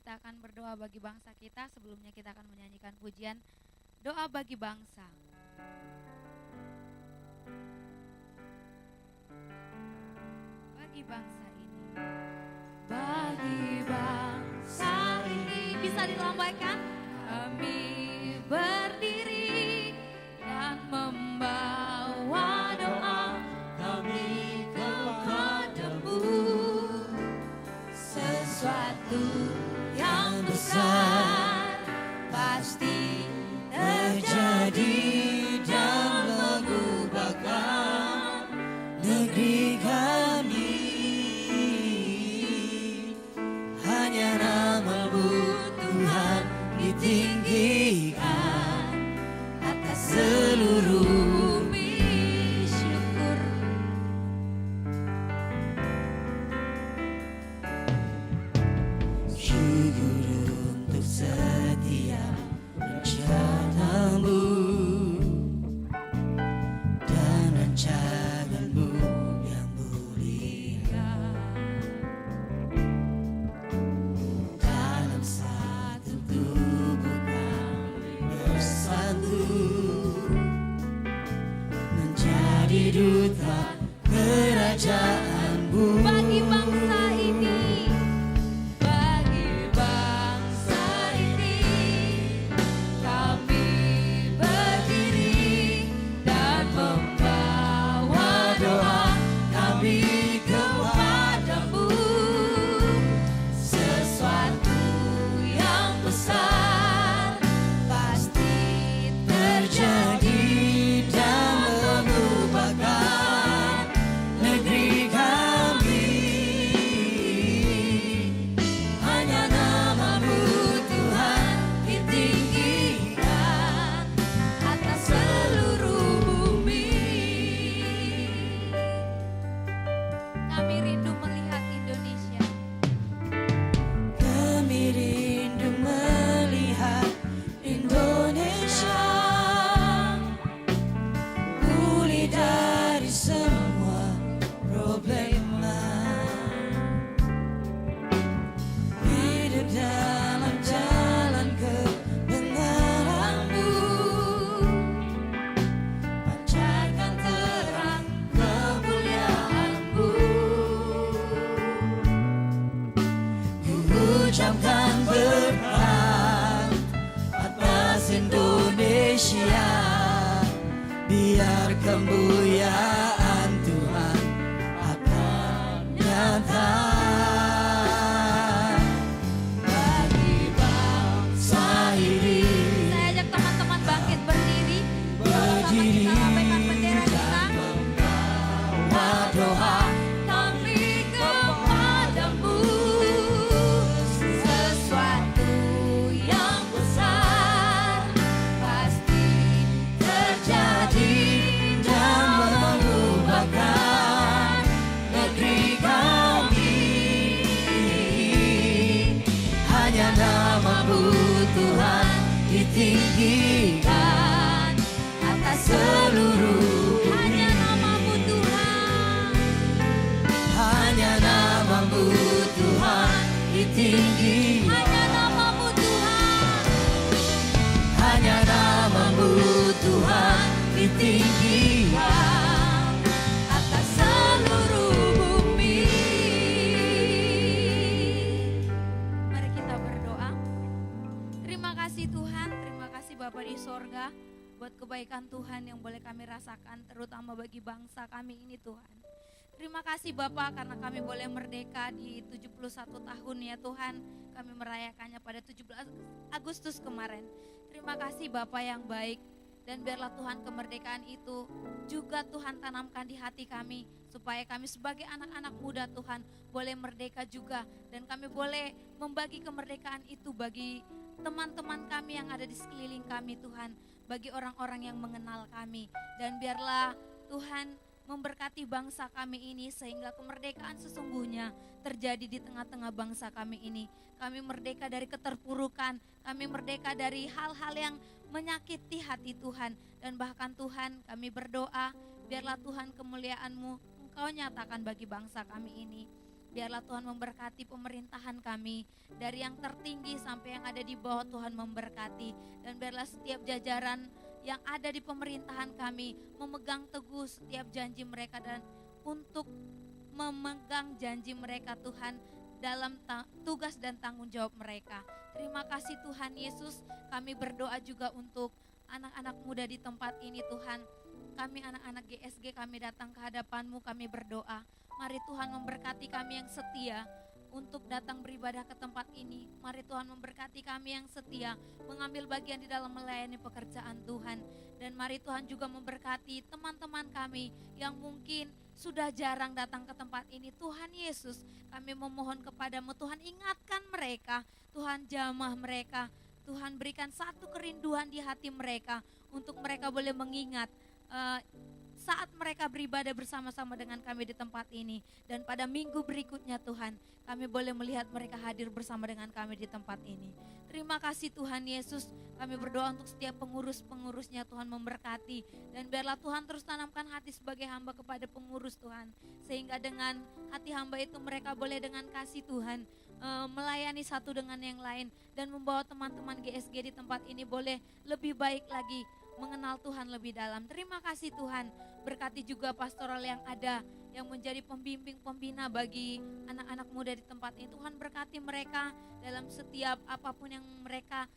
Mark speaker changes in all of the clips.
Speaker 1: kita akan berdoa bagi bangsa kita. Sebelumnya kita akan menyanyikan pujian doa bagi bangsa. Bagi bangsa ini. Bagi bangsa ini bisa dilambaikan. Kami berdiri dan membawa doa kami kepadamu. Sesuatu yang besar pasti terjadi dan mengubahkan negeri kami. Hanya nama-Mu Tuhan ditinggikan atas seluruh bumi. Syukur. Syukur untuk setiap rencana-Mu dan rancangan-Mu yang mulia. Dalam satu tubuh kami bersatu menjadi duta kerajaan-Mu. Bagi bangsa ini, bagi bangsa ini, kami berdiri dan membawa doa kami kepadamu. Sesuatu yang besar pasti terjadi dan mengubahkan negeri kami. Hanya nama-Mu Tuhan ditinggikan atas seluruh bumi. Kami rindu melihat Indonesia. Kami rindu melihat Indonesia pulih dari semua problema. Hidup dalam jalan kebenaran-Mu, pancarkan terang kemuliaan-Mu. Ku ucapkan berkat atas Indonesia, biar kemuliaan Tuhan akan nyata. Bagi bangsa ini, saya ajak teman-teman bangkit berdiri. Bersama kita lambaikan bendera kita. Membawa doa kami kepadamu. Sesuatu yang besar pasti terjadi dan mengubahkan negeri kami. Hanya nama-Mu Tuhan ditinggikan atas seluruh bumi. Hanya nama-Mu Tuhan. Hanya nama-Mu Tuhan ditinggikan. Hanya nama-Mu Tuhan. Hanya nama-Mu Tuhan ditinggikan atas seluruh bumi. Mari kita berdoa. Terima kasih Tuhan, terima kasih Bapa di sorga buat kebaikan Tuhan yang boleh kami rasakan, terutama bagi bangsa kami ini Tuhan. Terima kasih Bapa karena kami boleh merdeka di 71 tahun ya Tuhan. Kami merayakannya pada 17 Agustus kemarin. Terima kasih Bapa yang baik. Dan biarlah Tuhan kemerdekaan itu juga Tuhan tanamkan di hati kami. Supaya kami sebagai anak-anak muda Tuhan boleh merdeka juga. Dan kami boleh membagi kemerdekaan itu bagi teman-teman kami yang ada di sekeliling kami Tuhan. Bagi orang-orang yang mengenal kami. Dan biarlah Tuhan memberkati bangsa kami ini sehingga kemerdekaan sesungguhnya terjadi di tengah-tengah bangsa kami ini. Kami merdeka dari keterpurukan, kami merdeka dari hal-hal yang menyakiti hati Tuhan. Dan bahkan Tuhan kami berdoa biarlah Tuhan kemuliaan-Mu Engkau nyatakan bagi bangsa kami ini. Biarlah Tuhan memberkati pemerintahan kami, dari yang tertinggi sampai yang ada di bawah. Tuhan memberkati, dan biarlah setiap jajaran yang ada di pemerintahan kami memegang teguh setiap janji mereka, dan untuk memegang janji mereka Tuhan dalam tugas dan tanggung jawab mereka. Terima kasih Tuhan Yesus. Kami berdoa juga untuk anak-anak muda di tempat ini Tuhan. Kami anak-anak GSG, kami datang ke hadapan-Mu, kami berdoa. Mari Tuhan memberkati kami yang setia untuk datang beribadah ke tempat ini. Mari Tuhan memberkati kami yang setia mengambil bagian di dalam melayani pekerjaan Tuhan. Dan mari Tuhan juga memberkati teman-teman kami yang mungkin sudah jarang datang ke tempat ini. Tuhan Yesus, kami memohon kepadamu Tuhan, ingatkan mereka, Tuhan jamah mereka, Tuhan berikan satu kerinduan di hati mereka untuk mereka boleh mengingat saat mereka beribadah bersama-sama dengan kami di tempat ini. Dan pada minggu berikutnya Tuhan, kami boleh melihat mereka hadir bersama dengan kami di tempat ini. Terima kasih Tuhan Yesus. Kami berdoa untuk setiap pengurus-pengurusnya, Tuhan memberkati. Dan biarlah Tuhan terus tanamkan hati sebagai hamba kepada pengurus Tuhan. Sehingga dengan hati hamba itu mereka boleh dengan kasih Tuhan melayani satu dengan yang lain. Dan membawa teman-teman GSG di tempat ini boleh lebih baik lagi mengenal Tuhan lebih dalam. Terima kasih Tuhan. Berkati juga pastoral yang ada, yang menjadi pembimbing pembina bagi anak-anak muda di tempat ini. Tuhan berkati mereka dalam setiap apapun yang mereka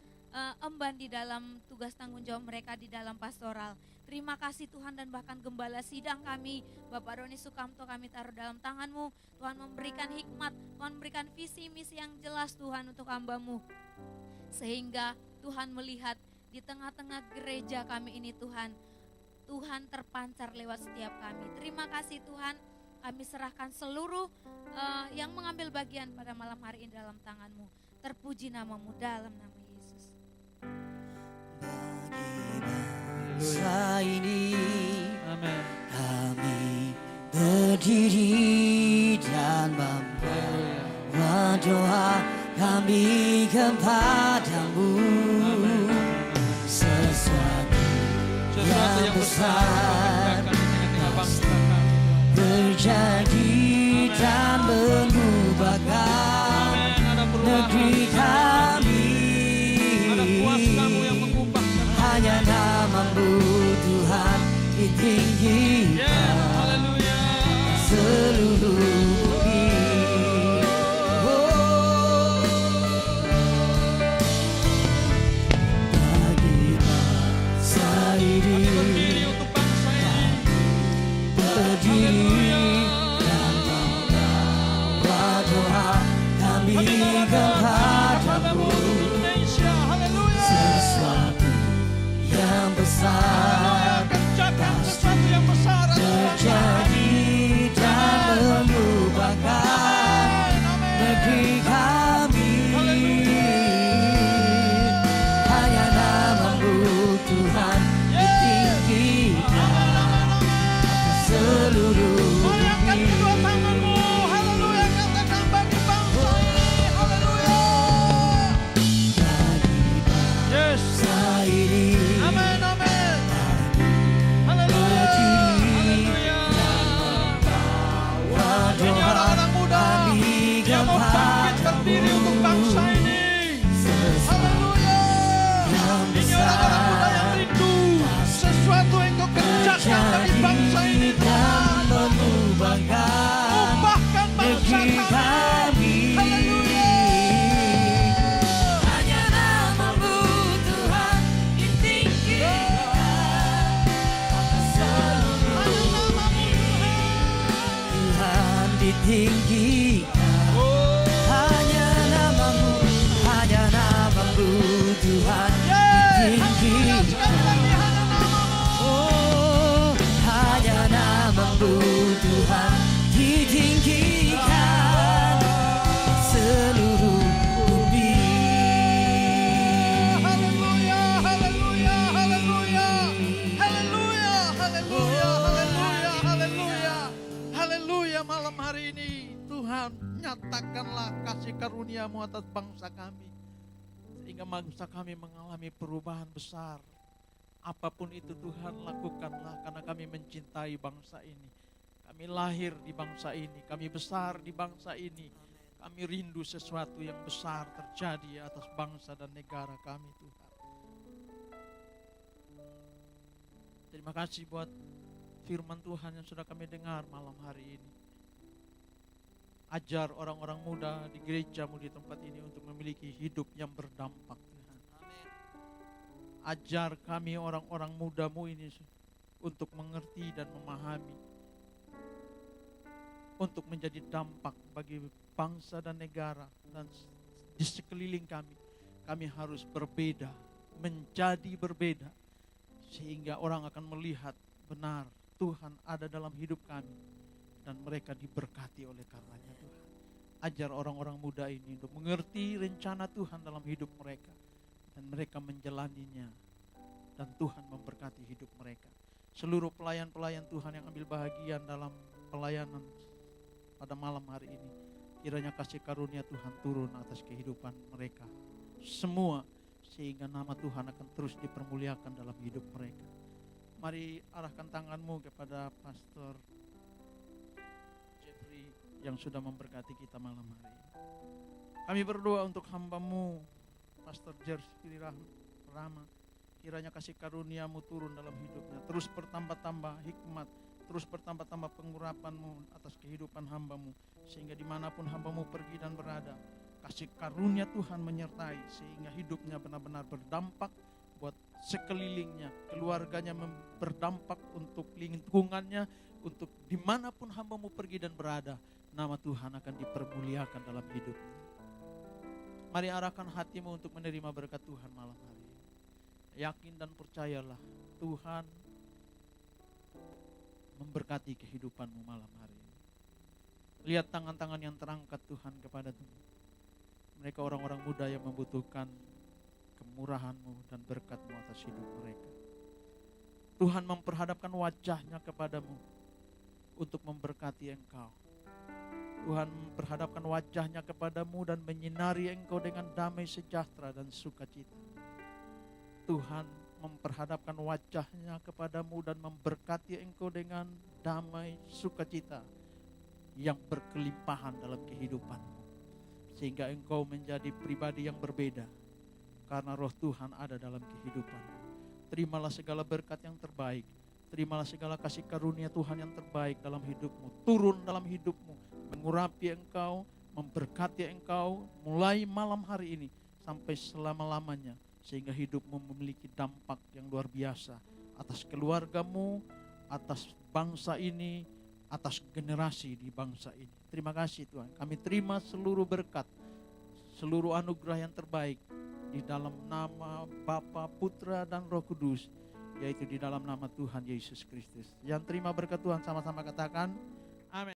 Speaker 1: emban di dalam tugas tanggung jawab mereka di dalam pastoral. Terima kasih Tuhan, dan bahkan gembala sidang kami, Bapak Roni Sukamto, kami taruh dalam tangan-Mu. Tuhan memberikan hikmat, Tuhan memberikan visi misi yang jelas Tuhan untuk hamba-Mu. Sehingga Tuhan melihat di tengah-tengah gereja kami ini Tuhan, Tuhan terpancar lewat setiap kami. Terima kasih Tuhan, kami serahkan seluruh yang mengambil bagian pada malam hari ini dalam tangan-Mu. Terpuji nama-Mu dalam nama Yesus.
Speaker 2: Bangsa ini,
Speaker 3: Amin.
Speaker 2: kami berdiri dan membawa doa kami kepadamu. Sesuatu yang besar terjadi dan mengubahkan negeri kami. Hanya nama-Mu Tuhan ditinggikan seluruh bumi. Bagi bangsa ini, berdiri dan membawa doa kami kepadamu. Sesuatu yang besar terjadi dan mengubahkan negeri kami. Hanya nama-Mu Tuhan ditinggikan seluruh bumi. Bangsa ini
Speaker 3: berdiri untuk bangsa ini. Haleluya. Ini orang-orang muda yang rindu sesuatu yang Kau kerjakan bagi bangsa ini Tuhan. Ubahkan bangsa kami. Haleluya.
Speaker 2: Hanya nama-Mu Tuhan ditinggikan seluruh bumi. Tuhan ditinggikan. Hanya nama-Mu Tuhan ditinggikan. Oh, hanya nama-Mu Tuhan ditinggikan seluruh bumi.
Speaker 3: Haleluya, haleluya, haleluya. Haleluya, haleluya, haleluya, haleluya. Haleluya, malam hari ini Tuhan, nyatakanlah kasih karunia-Mu atas bangsa kami. Sehingga bangsa kami mengalami perubahan besar. Apapun itu Tuhan, lakukanlah karena kami mencintai bangsa ini. Kami lahir di bangsa ini, kami besar di bangsa ini. Kami rindu sesuatu yang besar terjadi atas bangsa dan negara kami, Tuhan. Terima kasih buat firman Tuhan yang sudah kami dengar malam hari ini. Ajar orang-orang muda di gereja-Mu di tempat ini untuk memiliki hidup yang berdampak, Tuhan. Ajar kami orang-orang muda-Mu ini untuk mengerti dan memahami, untuk menjadi dampak bagi bangsa dan negara dan di sekeliling kami. Kami harus berbeda, menjadi berbeda, sehingga orang akan melihat benar Tuhan ada dalam hidup kami dan mereka diberkati oleh karenanya, Tuhan. Ajar orang-orang muda ini untuk mengerti rencana Tuhan dalam hidup mereka dan mereka menjalaninya, dan Tuhan memberkati hidup mereka. Seluruh pelayan-pelayan Tuhan yang ambil bahagian dalam pelayanan pada malam hari ini, kiranya kasih karunia Tuhan turun atas kehidupan mereka semua, sehingga nama Tuhan akan terus dipermuliakan dalam hidup mereka. Mari arahkan tanganmu kepada Pastor Jeffrey yang sudah memberkati kita malam hari ini. Kami berdoa untuk hamba-Mu Pastor Jeffrey Rama. Kiranya kasih karunia-Mu turun dalam hidupnya, terus bertambah-tambah hikmat, terus bertambah-tambah pengurapan-Mu atas kehidupan hamba-Mu, sehingga dimanapun hamba-Mu pergi dan berada, kasih karunia Tuhan menyertai, sehingga hidupnya benar-benar berdampak buat sekelilingnya, keluarganya berdampak untuk lingkungannya, untuk dimanapun hamba-Mu pergi dan berada, nama Tuhan akan dipermuliakan dalam hidupnya. Mari arahkan hatimu untuk menerima berkat Tuhan malam hari ini. Yakin dan percayalah, Tuhan memberkati kehidupanmu malam hari ini. Lihat tangan-tangan yang terangkat Tuhan kepada Tuhan. Mereka orang-orang muda yang membutuhkan kemurahan-Mu dan berkat-Mu atas hidup mereka. Tuhan memperhadapkan wajah-Nya kepadamu untuk memberkati engkau. Tuhan memperhadapkan wajah-Nya kepadamu dan menyinari engkau dengan damai sejahtera dan sukacita. Tuhan memperhadapkan wajah-Nya kepadamu dan memberkati engkau dengan damai sukacita yang berkelimpahan dalam kehidupanmu, sehingga engkau menjadi pribadi yang berbeda karena roh Tuhan ada dalam kehidupanmu. Terimalah segala berkat yang terbaik, terimalah segala kasih karunia Tuhan yang terbaik dalam hidupmu, turun dalam hidupmu, mengurapi engkau, memberkati engkau mulai malam hari ini sampai selama-lamanya, sehingga hidupmu memiliki dampak yang luar biasa atas keluargamu, atas bangsa ini, atas generasi di bangsa ini. Terima kasih Tuhan, kami terima seluruh berkat, seluruh anugerah yang terbaik di dalam nama Bapa, Putra, dan Roh Kudus, yaitu di dalam nama Tuhan Yesus Kristus. Yang terima berkat Tuhan sama-sama katakan